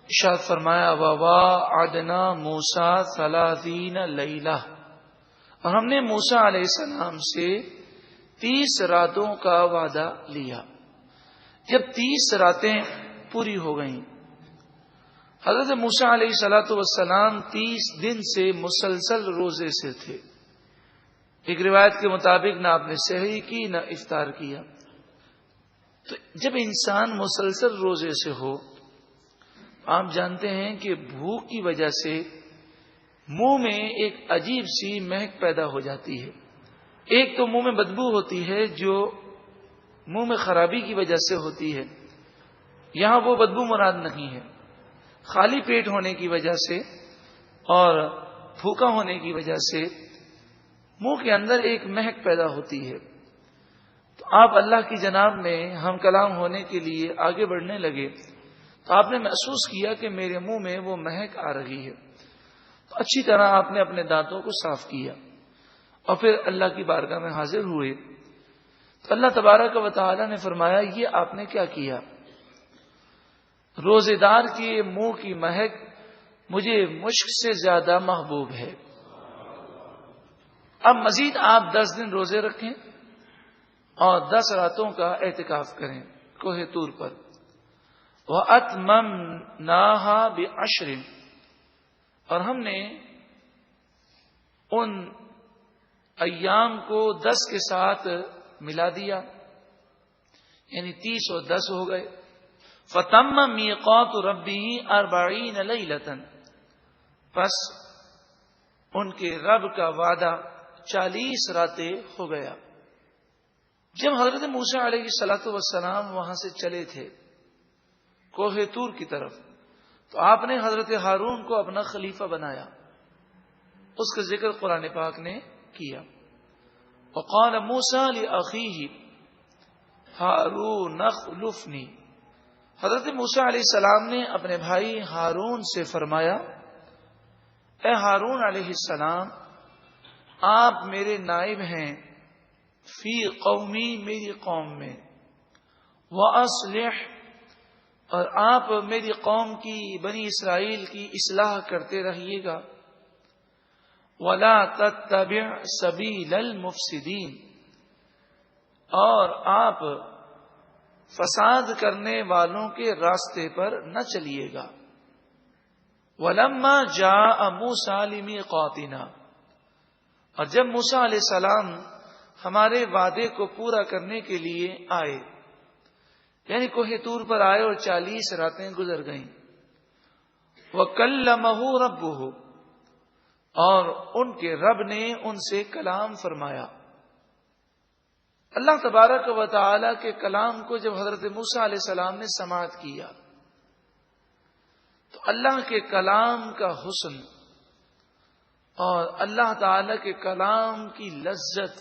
ارشاد فرمایا وواعدنا موسیٰ 30 لیلہ، اور ہم نے موسیٰ علیہ السلام سے 30 راتوں کا وعدہ لیا۔ جب 30 راتیں پوری ہو گئیں، حضرت موسیٰ علیہ السلام 30 دن سے مسلسل روزے سے تھے۔ ایک روایت کے مطابق نہ آپ نے سحری کی نہ افطار کیا۔ تو جب انسان مسلسل روزے سے ہو، آپ جانتے ہیں کہ بھوک کی وجہ سے منہ میں ایک عجیب سی مہک پیدا ہو جاتی ہے۔ ایک تو منہ میں بدبو ہوتی ہے جو منہ میں خرابی کی وجہ سے ہوتی ہے، یہاں وہ بدبو مراد نہیں ہے، خالی پیٹ ہونے کی وجہ سے اور بھوکا ہونے کی وجہ سے منہ کے اندر ایک مہک پیدا ہوتی ہے۔ تو آپ اللہ کی جناب میں ہم کلام ہونے کے لیے آگے بڑھنے لگے تو آپ نے محسوس کیا کہ میرے منہ میں وہ مہک آ رہی ہے۔ تو اچھی طرح آپ نے اپنے دانتوں کو صاف کیا اور پھر اللہ کی بارگاہ میں حاضر ہوئے۔ تو اللہ تبارک و تعالی نے فرمایا یہ آپ نے کیا کیا؟ روزے دار کے منہ کی مہک مجھے مشک سے زیادہ محبوب ہے۔ اب مزید آپ 10 دن روزے رکھیں اور 10 راتوں کا اعتکاف کریں کوہ طور پر۔ وَأَتْمَمْنَاهَا بِعَشْرٍ، اور ہم نے ان ایام کو 10 کے ساتھ ملا دیا، یعنی 30 اور 10 ہو گئے۔ فَتَمَّ مِيقَاتُ رَبِّهِ 40 لَيْلَةً، پس ان کے رب کا وعدہ 40 راتیں ہو گیا۔ جب حضرت موسیٰ علیہ السلام وہاں سے چلے تھے کوہ طور کی طرف، تو آپ نے حضرت ہارون کو اپنا خلیفہ بنایا، اس کا ذکر قرآن پاک نے کیا۔ وقال موسیٰ لأخیہ ہارون اخلفنی، حضرت موسیٰ علیہ السلام نے اپنے بھائی ہارون سے فرمایا اے ہارون علیہ السلام، آپ میرے نائب ہیں فی قومی، میری قوم میں، وَأَصْلِحْ، اور آپ میری قوم کی بنی اسرائیل کی اصلاح کرتے رہیے گا، وَلَا تَتَّبِعْ سَبِيلَ الْمُفْسِدِينَ، اور آپ فساد کرنے والوں کے راستے پر نہ چلیے گا۔ وَلَمَّا جَاءَ مُوسَىٰ لِمِيقَاتِنَا، اور جب موسیٰ علیہ السلام ہمارے وعدے کو پورا کرنے کے لیے آئے، یعنی کوہ طور پر آئے اور 40 راتیں گزر گئیں۔ وَكَلَّمَهُ رَبُّهُ، اور ان کے رب نے ان سے کلام فرمایا۔ اللہ تبارک و تعالی کے کلام کو جب حضرت موسیٰ علیہ السلام نے سماعت کیا تو اللہ کے کلام کا حسن اور اللہ تعالی کے کلام کی لذت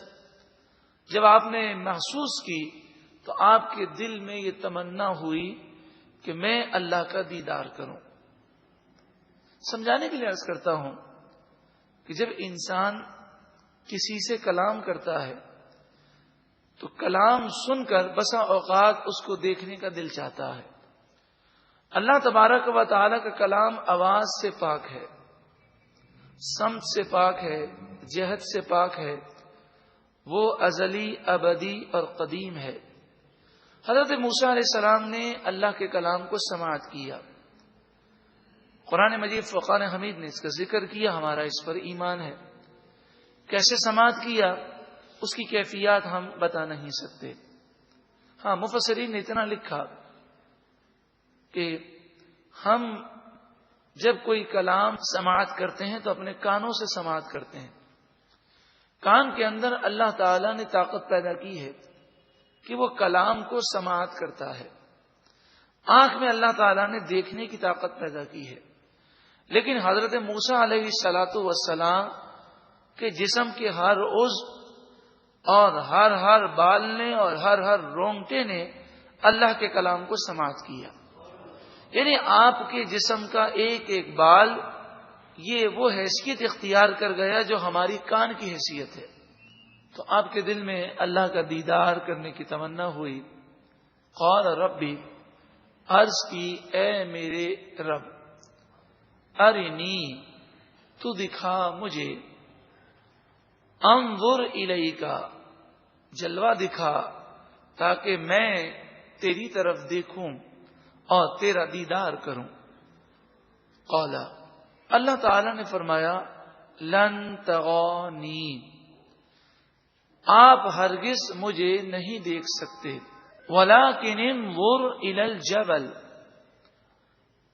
جب آپ نے محسوس کی تو آپ کے دل میں یہ تمنا ہوئی کہ میں اللہ کا دیدار کروں۔ سمجھانے کے لیے عرض کرتا ہوں کہ جب انسان کسی سے کلام کرتا ہے تو کلام سن کر بسا اوقات اس کو دیکھنے کا دل چاہتا ہے۔ اللہ تبارک و تعالی کا کلام آواز سے پاک ہے، سمت سے پاک ہے، جہت سے پاک ہے، وہ ازلی، ابدی اور قدیم ہے۔ حضرت موسیٰ علیہ السلام نے اللہ کے کلام کو سماعت کیا۔ قرآن مجید فرقان حمید نے اس کا ذکر کیا، ہمارا اس پر ایمان ہے۔ کیسے سماعت کیا اس کی کیفیات ہم بتا نہیں سکتے۔ ہاں، مفسرین نے اتنا لکھا کہ ہم جب کوئی کلام سماعت کرتے ہیں تو اپنے کانوں سے سماعت کرتے ہیں۔ کان کے اندر اللہ تعالی نے طاقت پیدا کی ہے کہ وہ کلام کو سماعت کرتا ہے۔ آنکھ میں اللہ تعالیٰ نے دیکھنے کی طاقت پیدا کی ہے، لیکن حضرت موسیٰ علیہ السلام کے جسم کے ہر عضو اور ہر بال نے اور ہر رونگٹے نے اللہ کے کلام کو سماعت کیا۔ یعنی آپ کے جسم کا ایک ایک بال یہ وہ حیثیت اختیار کر گیا جو ہماری کان کی حیثیت ہے۔ تو آپ کے دل میں اللہ کا دیدار کرنے کی تمنا ہوئی۔ قال ربی، عرض کی اے میرے رب ارنی تو دکھا مجھے انظر الیکا جلوہ دکھا تاکہ میں تیری طرف دیکھوں اور تیرا دیدار کروں. قال اللہ تعالی نے فرمایا لن ترانی آپ ہرگز مجھے نہیں دیکھ سکتے ولکن انظر الی الجبل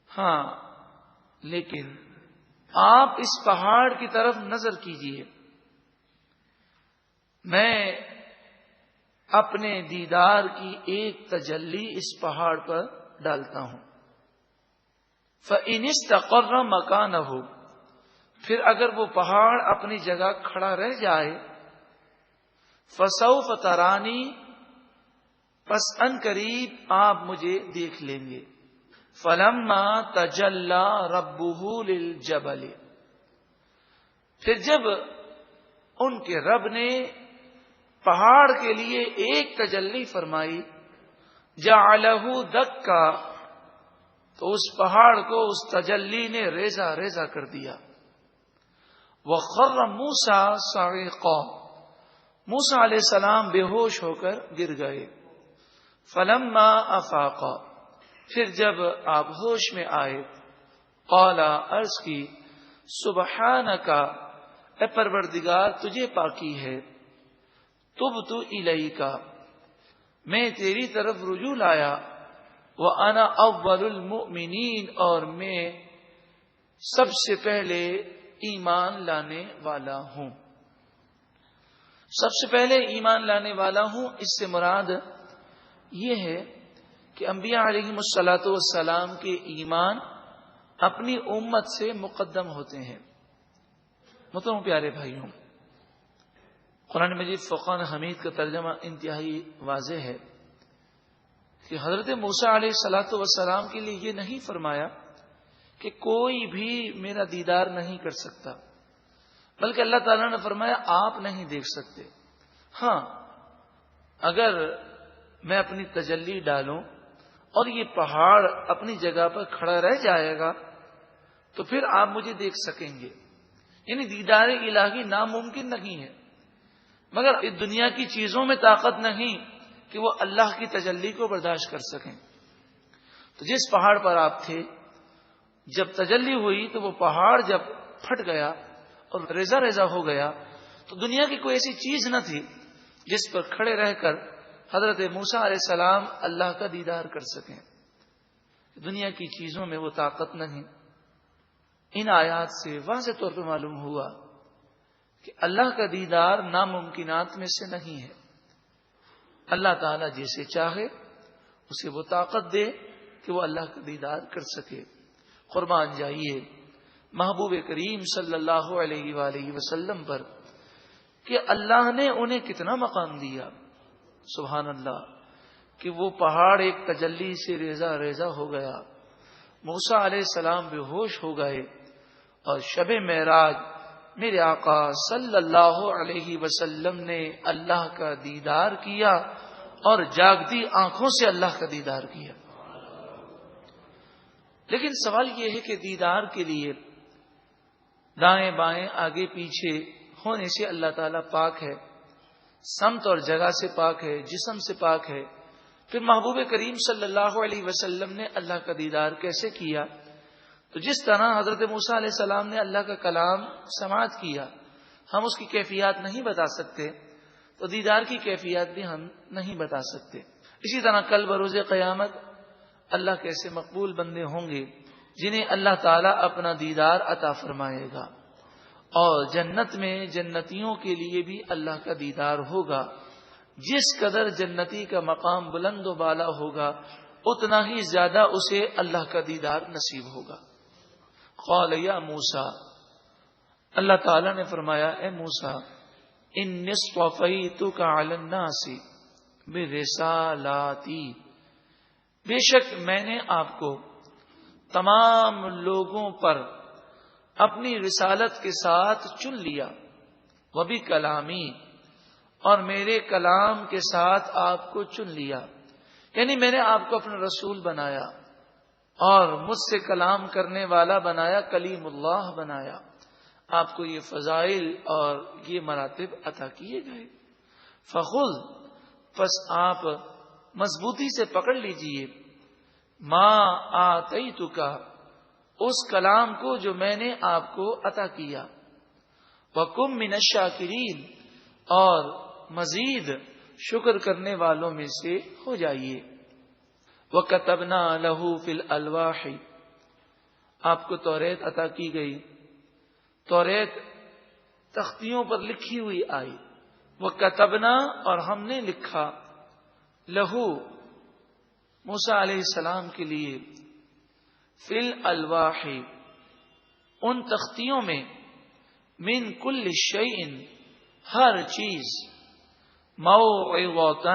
ہاں لیکن آپ اس پہاڑ کی طرف نظر کیجئے میں اپنے دیدار کی ایک تجلی اس پہاڑ پر ڈالتا ہوں. فَإِنِ اسْتَقَرَّ مَكَانَهُ پھر اگر وہ پہاڑ اپنی جگہ کھڑا رہ جائے فَسَوْفَ تَرَانِي پس ان قریب آپ مجھے دیکھ لیں گے. فَلَمَّا تَجَلَّى رَبُّهُ لِلْجَبَلِ پھر جب ان کے رب نے پہاڑ کے لیے ایک تجلی فرمائی جعلہ دکا تو اس پہاڑ کو اس تجلی نے ریزہ ریزہ کر دیا. وخر موسیٰ صعقا موسیٰ علیہ السلام بے ہوش ہو کر گر گئے. فلما افاقا پھر جب آپ ہوش میں آئے قال عرض کی سبحانک اے پروردگار تجھے پاکی ہے تبت الیک میں تیری طرف رجوع لایا وانا اول المؤمنین اور میں سب سے پہلے ایمان لانے والا ہوں. سب سے پہلے ایمان لانے والا ہوں اس سے مراد یہ ہے کہ انبیاء علیہم الصلاۃ والسلام کے ایمان اپنی امت سے مقدم ہوتے ہیں. محترم پیارے بھائیوں قرآن مجید فرقان حمید کا ترجمہ انتہائی واضح ہے کہ حضرت موسیٰ علیہ الصلاۃ والسلام کے لیے یہ نہیں فرمایا کہ کوئی بھی میرا دیدار نہیں کر سکتا بلکہ اللہ تعالیٰ نے فرمایا آپ نہیں دیکھ سکتے. ہاں اگر میں اپنی تجلی ڈالوں اور یہ پہاڑ اپنی جگہ پر کھڑا رہ جائے گا تو پھر آپ مجھے دیکھ سکیں گے. یعنی دیدار الہی ناممکن نہیں ہے مگر اس دنیا کی چیزوں میں طاقت نہیں کہ وہ اللہ کی تجلی کو برداشت کر سکیں. تو جس پہاڑ پر آپ تھے جب تجلی ہوئی تو وہ پہاڑ جب پھٹ گیا اور ریزہ ریزہ ہو گیا تو دنیا کی کوئی ایسی چیز نہ تھی جس پر کھڑے رہ کر حضرت موسیٰ علیہ السلام اللہ کا دیدار کر سکیں. دنیا کی چیزوں میں وہ طاقت نہیں. ان آیات سے واضح طور پہ معلوم ہوا کہ اللہ کا دیدار ناممکنات میں سے نہیں ہے. اللہ تعالیٰ جیسے چاہے اسے وہ طاقت دے کہ وہ اللہ کا دیدار کر سکے. قربان جائیے محبوب کریم صلی اللہ علیہ وآلہ وسلم پر کہ اللہ نے انہیں کتنا مقام دیا. سبحان اللہ کہ وہ پہاڑ ایک تجلی سے ریزہ ریزہ ہو گیا. موسیٰ علیہ السلام بے ہوش ہو گئے اور شب معراج میرے آقا صلی اللہ علیہ وسلم نے اللہ کا دیدار کیا اور جاگتی آنکھوں سے اللہ کا دیدار کیا. لیکن سوال یہ ہے کہ دیدار کے لیے دائیں بائیں آگے پیچھے ہونے سے اللہ تعالیٰ پاک ہے, سمت اور جگہ سے پاک ہے, جسم سے پاک ہے. پھر محبوب کریم صلی اللہ علیہ وسلم نے اللہ کا دیدار کیسے کیا؟ تو جس طرح حضرت موسیٰ علیہ السلام نے اللہ کا کلام سماعت کیا ہم اس کی کیفیات نہیں بتا سکتے تو دیدار کی کیفیات بھی ہم نہیں بتا سکتے. اسی طرح کل بروز قیامت اللہ کیسے مقبول بندے ہوں گے جنہیں اللہ تعالیٰ اپنا دیدار عطا فرمائے گا, اور جنت میں جنتیوں کے لیے بھی اللہ کا دیدار ہوگا. جس قدر جنتی کا مقام بلند و بالا ہوگا اتنا ہی زیادہ اسے اللہ کا دیدار نصیب ہوگا. قال یا موسیٰ اللہ تعالیٰ نے فرمایا اے موسیٰ انی اصطفیتک علی الناس برسالاتی بے شک میں نے آپ کو تمام لوگوں پر اپنی رسالت کے ساتھ چن لیا, وبی کلامی اور میرے کلام کے ساتھ آپ کو چن لیا. یعنی میں نے آپ کو اپنا رسول بنایا, اور مجھ سے کلام کرنے والا بنایا، کلیم اللہ بنایا. آپ کو یہ فضائل اور یہ مراتب عطا کیے گئے. فخذ، پس آپ مضبوطی سے پکڑ لیجئے، ما آتیتک، اس کلام کو جو میں نے آپ کو عطا کیا. وَكُن مِّنَ الشَّاكِرِينَ، اور مزید شکر کرنے والوں میں سے ہو جائیے. وَكَتَبْنَا لَهُ فِي الْأَلْوَاحِ، آپ کو توریت عطا کی گئی. توریت تختیوں پر لکھی ہوئی آئی. وَكَتَبْنَا، اور ہم نے لکھا، لہو موسیٰ علیہ السلام کے لیے، فی الالواح، ان تختیوں میں، من کل شیء، ہر چیز، موعظۃ،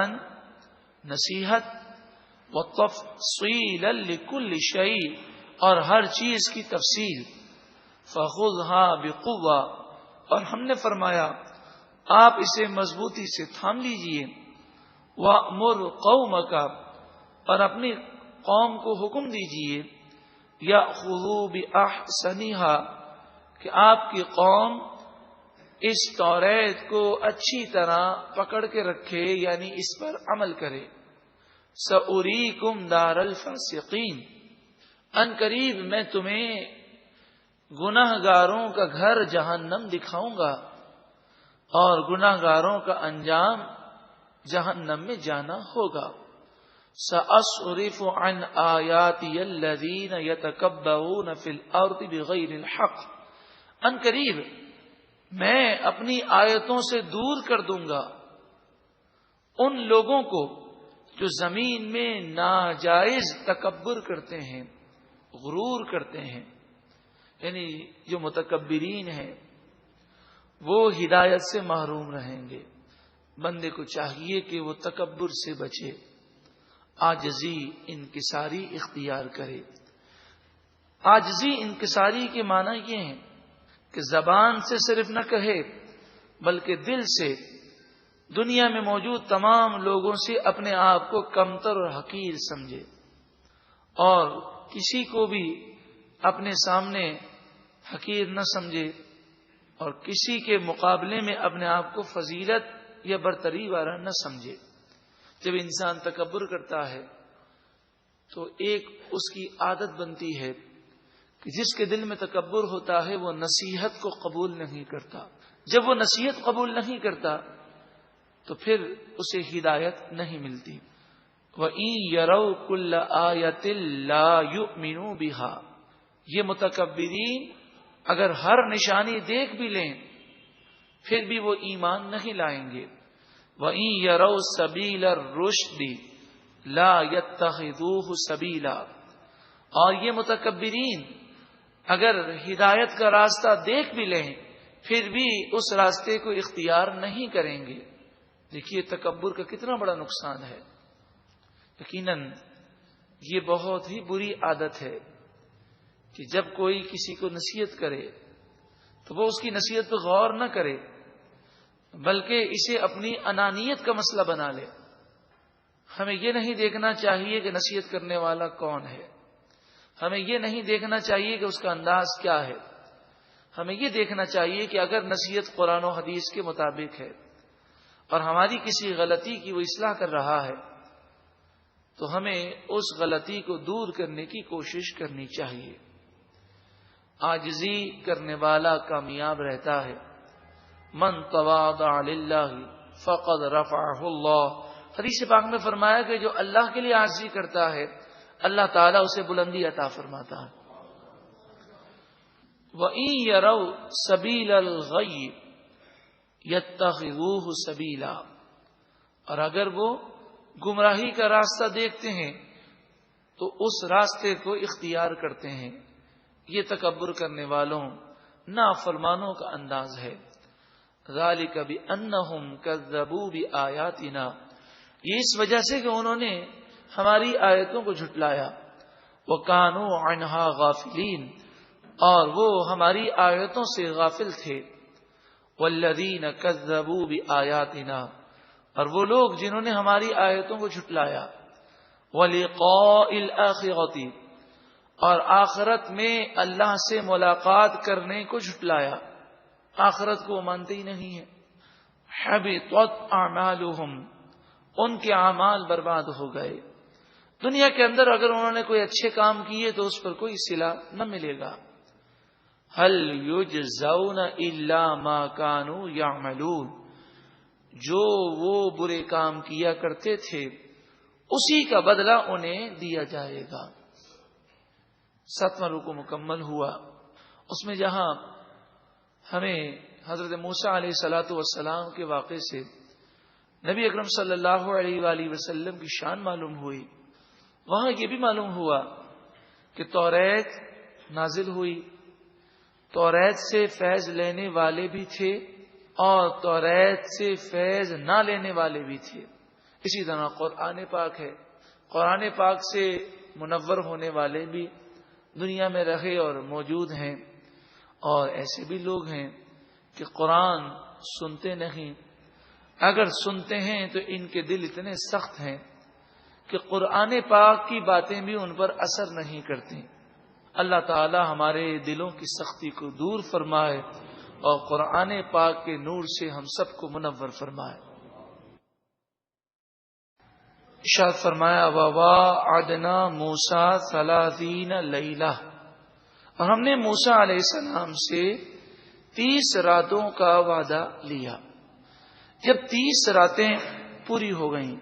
نصیحت، وتفصیلا لکل شیء، اور ہر چیز کی تفصیل. فخذها بقوہ، اور ہم نے فرمایا آپ اسے مضبوطی سے تھام لیجئے. وَأْمُرْ قَوْمَكَ، اور اپنی قوم کو حکم دیجئے، يَأْخُذُوا بِأَحْسَنِهَا، کہ آپ کی قوم اس توریت کو اچھی طرح پکڑ کے رکھے، یعنی اس پر عمل کرے. سَأُرِيكُمْ دَارَ الْفَاسِقِينَ، ان قریب میں تمہیں گناہ گاروں کا گھر جہنم دکھاؤں گا، اور گناہ گاروں کا انجام جہنم میں جانا ہوگا. سأصرف عن آیاتی الذین یتکبرون فی الارض بغیر الحق، ان قریب میں اپنی آیتوں سے دور کر دوں گا ان لوگوں کو جو زمین میں ناجائز تکبر کرتے ہیں، غرور کرتے ہیں. یعنی جو متکبرین ہیں وہ ہدایت سے محروم رہیں گے. بندے کو چاہیے کہ وہ تکبر سے بچے، عاجزی انکساری اختیار کرے. عاجزی انکساری کے معنی یہ ہیں کہ زبان سے صرف نہ کہے بلکہ دل سے دنیا میں موجود تمام لوگوں سے اپنے آپ کو کمتر اور حقیر سمجھے، اور کسی کو بھی اپنے سامنے حقیر نہ سمجھے، اور کسی کے مقابلے میں اپنے آپ کو فضیلت یا برتری والا نہ سمجھے. جب انسان تکبر کرتا ہے تو ایک اس کی عادت بنتی ہے کہ جس کے دل میں تکبر ہوتا ہے وہ نصیحت کو قبول نہیں کرتا. جب وہ نصیحت قبول نہیں کرتا تو پھر اسے ہدایت نہیں ملتی. وَإِن يَرَوْا كُلَّ آيَةٍ لَا يُؤْمِنُوا بِهَا، یہ متکبرین اگر ہر نشانی دیکھ بھی لیں پھر بھی وہ ایمان نہیں لائیں گے. وَإِن يَرَوْا سَبِيلَ الرُّشْدِ لَا يَتَّخِذُوهُ سَبِيلًا، اور یہ متکبرین اگر ہدایت کا راستہ دیکھ بھی لیں پھر بھی اس راستے کو اختیار نہیں کریں گے. دیکھیے تکبر کا کتنا بڑا نقصان ہے. یقیناً یہ بہت ہی بری عادت ہے کہ جب کوئی کسی کو نصیحت کرے تو وہ اس کی نصیحت پہ غور نہ کرے بلکہ اسے اپنی انانیت کا مسئلہ بنا لے. ہمیں یہ نہیں دیکھنا چاہیے کہ نصیحت کرنے والا کون ہے، ہمیں یہ نہیں دیکھنا چاہیے کہ اس کا انداز کیا ہے. ہمیں یہ دیکھنا چاہیے کہ اگر نصیحت قرآن و حدیث کے مطابق ہے اور ہماری کسی غلطی کی وہ اصلاح کر رہا ہے تو ہمیں اس غلطی کو دور کرنے کی کوشش کرنی چاہیے. عاجزی کرنے والا کامیاب رہتا ہے. من تواضع للہ فقد رفعہ اللہ، حدیث پاک میں فرمایا کہ جو اللہ کے لیے عاجزی کرتا ہے اللہ تعالیٰ اسے بلندی عطا فرماتا ہے. وَإِن يَرَوْا سَبِيلَ الْغَيِّ يَتَّخِذُوهُ سَبِيلًا، اور اگر وہ گمراہی کا راستہ دیکھتے ہیں تو اس راستے کو اختیار کرتے ہیں. یہ تکبر کرنے والوں نافرمانوں کا انداز ہے. ذَلِكَ بِأَنَّهُمْ كَذَّبُوا بِآيَاتِنَا، یہ اس وجہ سے کہ انہوں نے ہماری آیتوں کو جھٹلایا. وَكَانُوا عَنْهَا غَافِلِينَ، اور وہ ہماری آیتوں سے غافل تھے. وَالَّذِينَ كَذَّبُوا بِآيَاتِنَا، اور وہ لوگ جنہوں نے ہماری آیتوں کو جھٹلایا. وَلِقَاءِ الْآخِرَةِ، اور آخرت میں اللہ سے ملاقات کرنے کو جھٹلایا، آخرت کو وہ مانتے ہی نہیں ہے۔ حبطت اعمالهم، ان کے اعمال برباد ہو گئے۔ دنیا کے اندر اگر انہوں نے کوئی اچھے کام کیے تو اس پر کوئی صلہ نہ ملے گا۔ هل یجزون الا ما كانوا يعملون، جو وہ برے کام کیا کرتے تھے اسی کا بدلہ انہیں دیا جائے گا۔ 7واں رکوع مکمل ہوا، اس میں جہاں ہمیں حضرت موسیٰ علیہ الصلوۃ والسلام کے واقعے سے نبی اکرم صلی اللہ علیہ وآلہ وسلم کی شان معلوم ہوئی، وہاں یہ بھی معلوم ہوا کہ توریت نازل ہوئی، توریت سے فیض لینے والے بھی تھے اور توریت سے فیض نہ لینے والے بھی تھے۔ اسی طرح قرآن پاک ہے، قرآن پاک سے منور ہونے والے بھی دنیا میں رہے اور موجود ہیں، اور ایسے بھی لوگ ہیں کہ قرآن سنتے نہیں، اگر سنتے ہیں تو ان کے دل اتنے سخت ہیں کہ قرآن پاک کی باتیں بھی ان پر اثر نہیں کرتی۔ اللہ تعالی ہمارے دلوں کی سختی کو دور فرمائے اور قرآن پاک کے نور سے ہم سب کو منور فرمائے۔ ارشاد فرمایا وَوَاعَدْنَا مُوسَىٰ 30 لیلہ، اور ہم نے موسیٰ علیہ السلام سے 30 راتوں کا وعدہ لیا۔ جب 30 راتیں پوری ہو گئیں،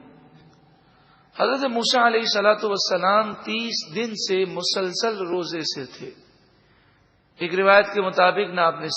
حضرت موسیٰ علیہ السلام 30 دن سے مسلسل روزے سے تھے۔ ایک روایت کے مطابق نہ اپنے